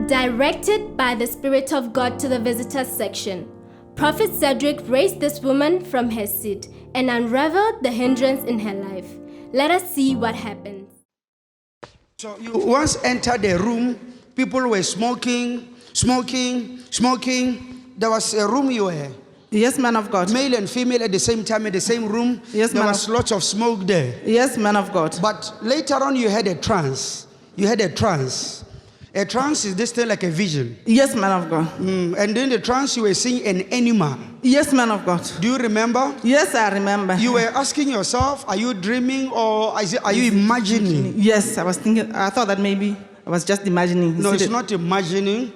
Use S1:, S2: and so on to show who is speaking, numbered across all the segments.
S1: Directed by the Spirit of God to the visitors section, Prophet Cedric raised this woman from her seat and unraveled the hindrance in her life. Let us see what happens.
S2: So you once entered the room, people were smoking. There was a room you were.
S3: Yes, man of God.
S2: Male and female at the same time in the same room.
S3: Yes,
S2: there
S3: man
S2: was lots of smoke there.
S3: Yes, man of God.
S2: But later on you had a trance. A trance is this thing like a vision.
S3: Yes, man of God.
S2: And in the trance you were seeing an animal.
S3: Yes, man of God.
S2: Do you remember?
S3: Yes, I remember.
S2: You were asking yourself, are you dreaming or are you imagining?
S3: Yes, I was thinking, I thought that maybe I was just imagining.
S2: No, it's not imagining.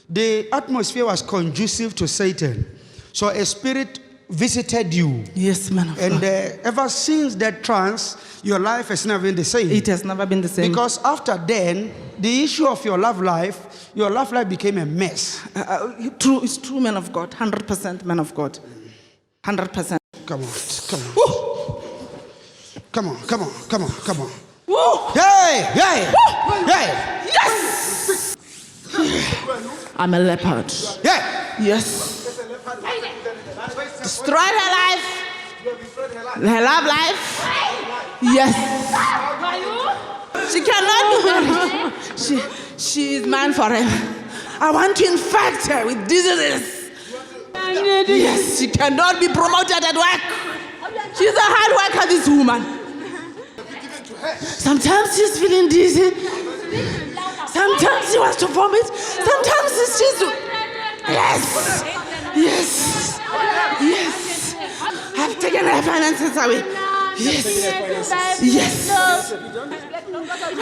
S2: The atmosphere was conducive to Satan. So a spirit visited you.
S3: Yes, man of God.
S2: And ever since that trance, your life has never been the same.
S3: It has never been the same.
S2: Because after then, the issue of your love life became a mess.
S3: True, it's true, man of God. 100% man of God. 100%.
S2: Come on.
S3: Woo!
S2: Hey!
S3: Yes! I'm a leopard.
S2: Yeah!
S3: Yes. Destroy her life. Her love life. Yes. She cannot do it. She is mine forever. I want to infect her with diseases. Yes, she cannot be promoted at work. She's a hard worker, this woman. Sometimes she's feeling dizzy. Sometimes she wants to vomit. Sometimes she's... Yes. I've taken her finances away. Yes.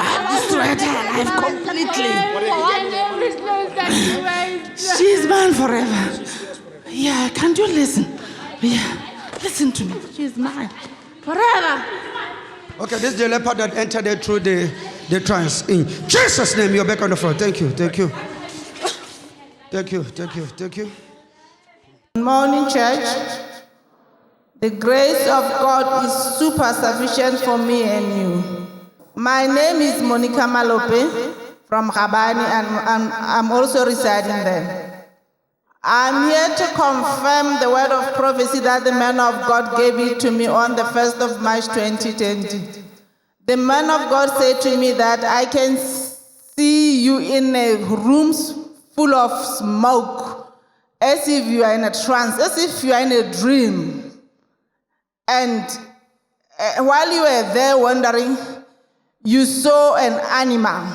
S3: I've destroyed her life completely. She's mine forever. Yeah, can't you listen? Yeah, listen to me. She's mine forever.
S2: Okay, this is the leopard that entered there through the trance. In Jesus' name, you're back on the floor. Thank you.
S4: Good morning, church. The grace of God is super sufficient for me and you. My name is Monica Malope from Rabani, and I'm also residing there. I'm here to confirm the word of prophecy that the man of God gave it to me on the 1st of March 2020. The man of God said to me that I can see you in a room full of smoke, as if you are in a trance, as if you are in a dream. And while you were there wandering, you saw an animal.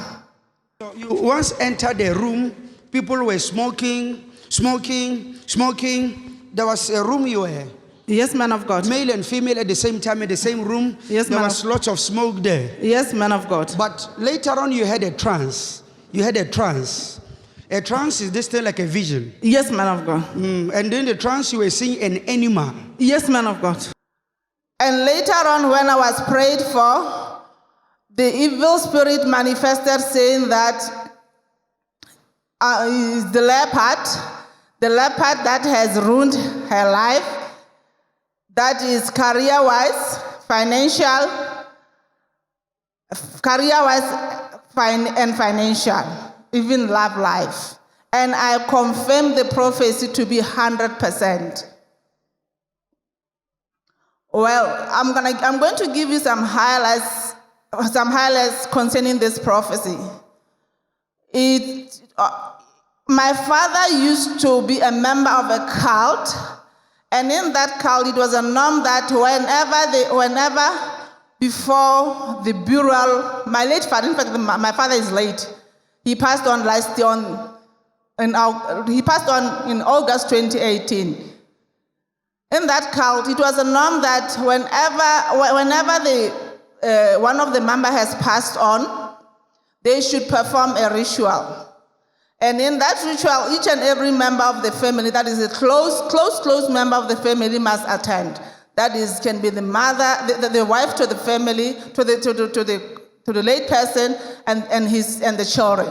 S2: So you once entered the room, people were smoking. There was a room you were.
S3: Yes, man of God.
S2: Male and female at the same time in the same room.
S3: Yes,
S2: there was lots of smoke there.
S3: Yes, man of God.
S2: But later on you had a trance. A trance is this thing like a vision.
S3: Yes, man of God.
S2: And in the trance you were seeing an animal.
S3: Yes, man of God.
S4: And later on, when I was prayed for, the evil spirit manifested saying that is the leopard that has ruined her life, that is career-wise, and financial, even love life. And I confirm the prophecy to be 100%. Well, I'm going to give you some highlights concerning this prophecy. My father used to be a member of a cult, and in that cult, it was a norm that whenever before the burial, my late father, in fact, my father is late. He passed on last year he passed on in August 2018. In that cult, it was a norm that whenever one of the members has passed on, they should perform a ritual. And in that ritual, each and every member of the family, that is a close member of the family, must attend. That is, can be the mother, the wife to the family, to the late person, and the children.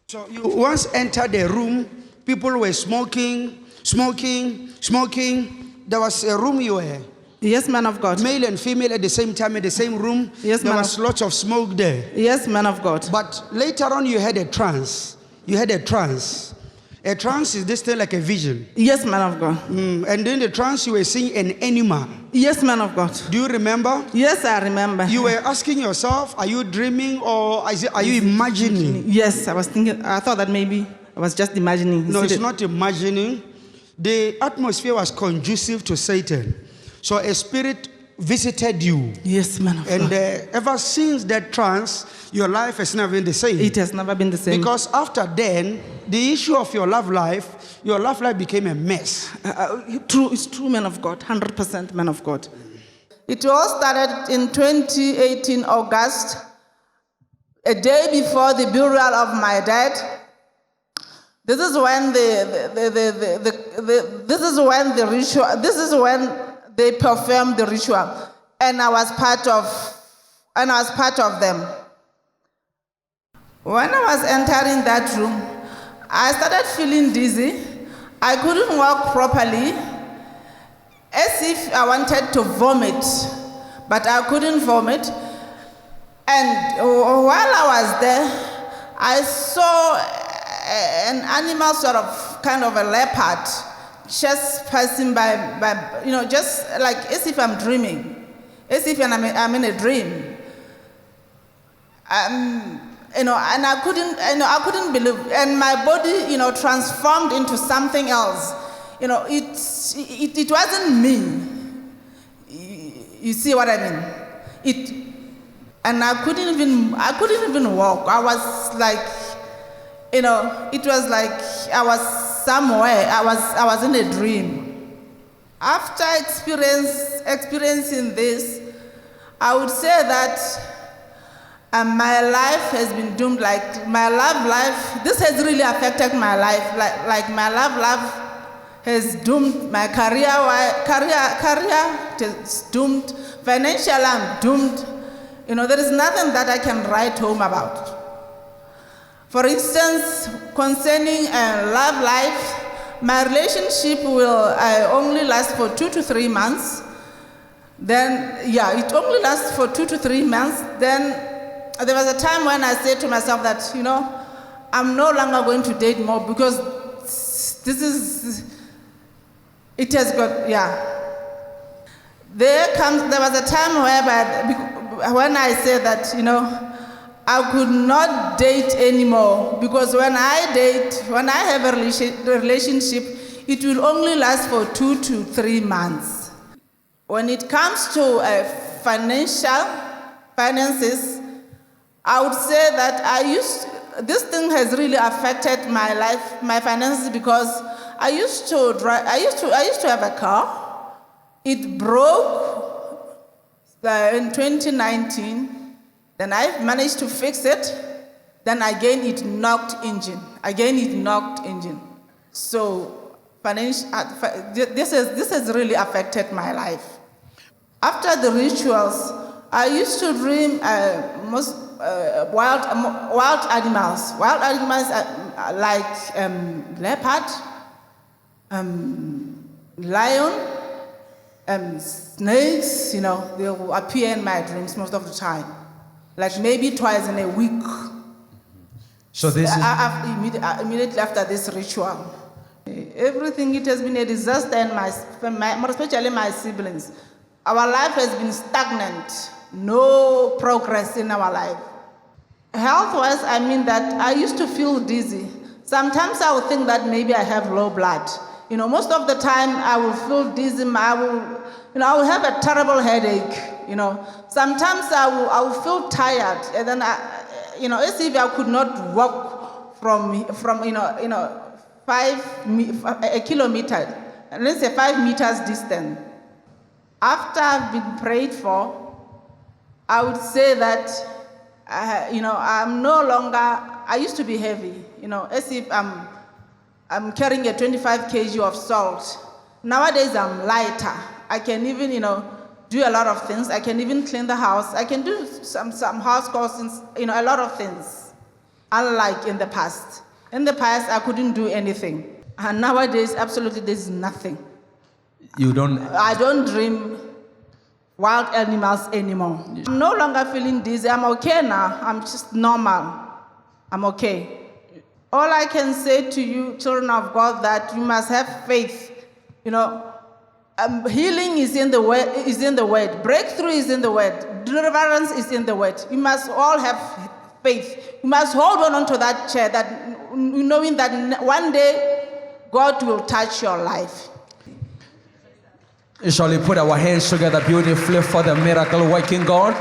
S2: So you once entered the room, people were smoking. There was a room you were.
S3: Yes, man of God.
S2: Male and female at the same time, in the same room.
S3: Yes,
S2: there
S3: man
S2: was lots of smoke there.
S3: Yes, man of God.
S2: But later on, you had a trance. You had a trance. A trance is this thing like a vision.
S3: Yes, man of God.
S2: And in the trance, you were seeing an animal.
S3: Yes, man of God.
S2: Do you remember?
S3: Yes, I remember.
S2: You were asking yourself, are you dreaming or are you imagining?
S3: Yes, I was thinking, I thought that maybe I was just imagining.
S2: No, it's not imagining. The atmosphere was conducive to Satan. So a spirit visited you.
S3: Yes, man of
S2: And
S3: God.
S2: ever since that trance, your life has never been the same.
S3: It has never been the same.
S2: Because after then, the issue of your love life became a mess.
S3: True, it's true, man of God. 100% man of God.
S4: It all started in 2018 August, a day before the burial of my dad. This is when they performed the ritual, and I was part of them. When I was entering that room, I started feeling dizzy. I couldn't walk properly, as if I wanted to vomit, but I couldn't vomit. And while I was there, I saw an animal, sort of kind of a leopard, just passing by, just like as if I'm dreaming, as if I'm in a dream. And I couldn't believe, and my body, transformed into something else. It wasn't me. You see what I mean? And I couldn't even walk. I was like, it was like I was somewhere. I was in a dream. After experiencing this, I would say that my life has been doomed. Like my love life, this has really affected my life. Like my love life has doomed my career. Career is doomed. Financially, I'm doomed. There is nothing that I can write home about. For instance, concerning love life, my relationship will only last for 2 to 3 months. Then, it only lasts for 2 to 3 months. Then there was a time when I said to myself that, I'm no longer going to date more because it has got, There was a time when I said that, I could not date anymore because when I have a relationship, it will only last for 2 to 3 months. When it comes to finances, I would say that this thing has really affected my life, my finances, because I used to have a car. It broke in 2019. Then I managed to fix it. Then again it knocked engine. So this has really affected my life. After the rituals, I used to dream wild animals. Wild animals like leopard, lion, snakes. They will appear in my dreams most of the time. Like maybe twice in a week.
S5: So this is
S4: immediately after this ritual. Everything, it has been a disaster, and especially my siblings. Our life has been stagnant. No progress in our life. Health-wise, I mean that I used to feel dizzy. Sometimes I would think that maybe I have low blood. Most of the time I will feel dizzy. I will have a terrible headache. Sometimes I will feel tired, and then as if I could not walk from a kilometer, let's say 5 meters distance. After I've been prayed for, I would say that I'm no longer. I used to be heavy, as if I'm carrying a 25 kg of salt. Nowadays I'm lighter. I can even do a lot of things. I can even clean the house. I can do some house chores, a lot of things. Unlike in the past. In the past, I couldn't do anything. And nowadays, absolutely, there's nothing.
S5: you don't.
S4: I don't dream. wild animals anymore. I'm no longer feeling dizzy. I'm okay now. I'm just normal. I'm okay. All I can say to you, children of God, that you must have faith. You know, healing is in the word. Breakthrough is in the word. Deliverance is in the word. You must all have faith. You must hold on to that chair, that knowing that one day God will touch your life.
S5: Shall we put our hands together beautifully for the miracle working God?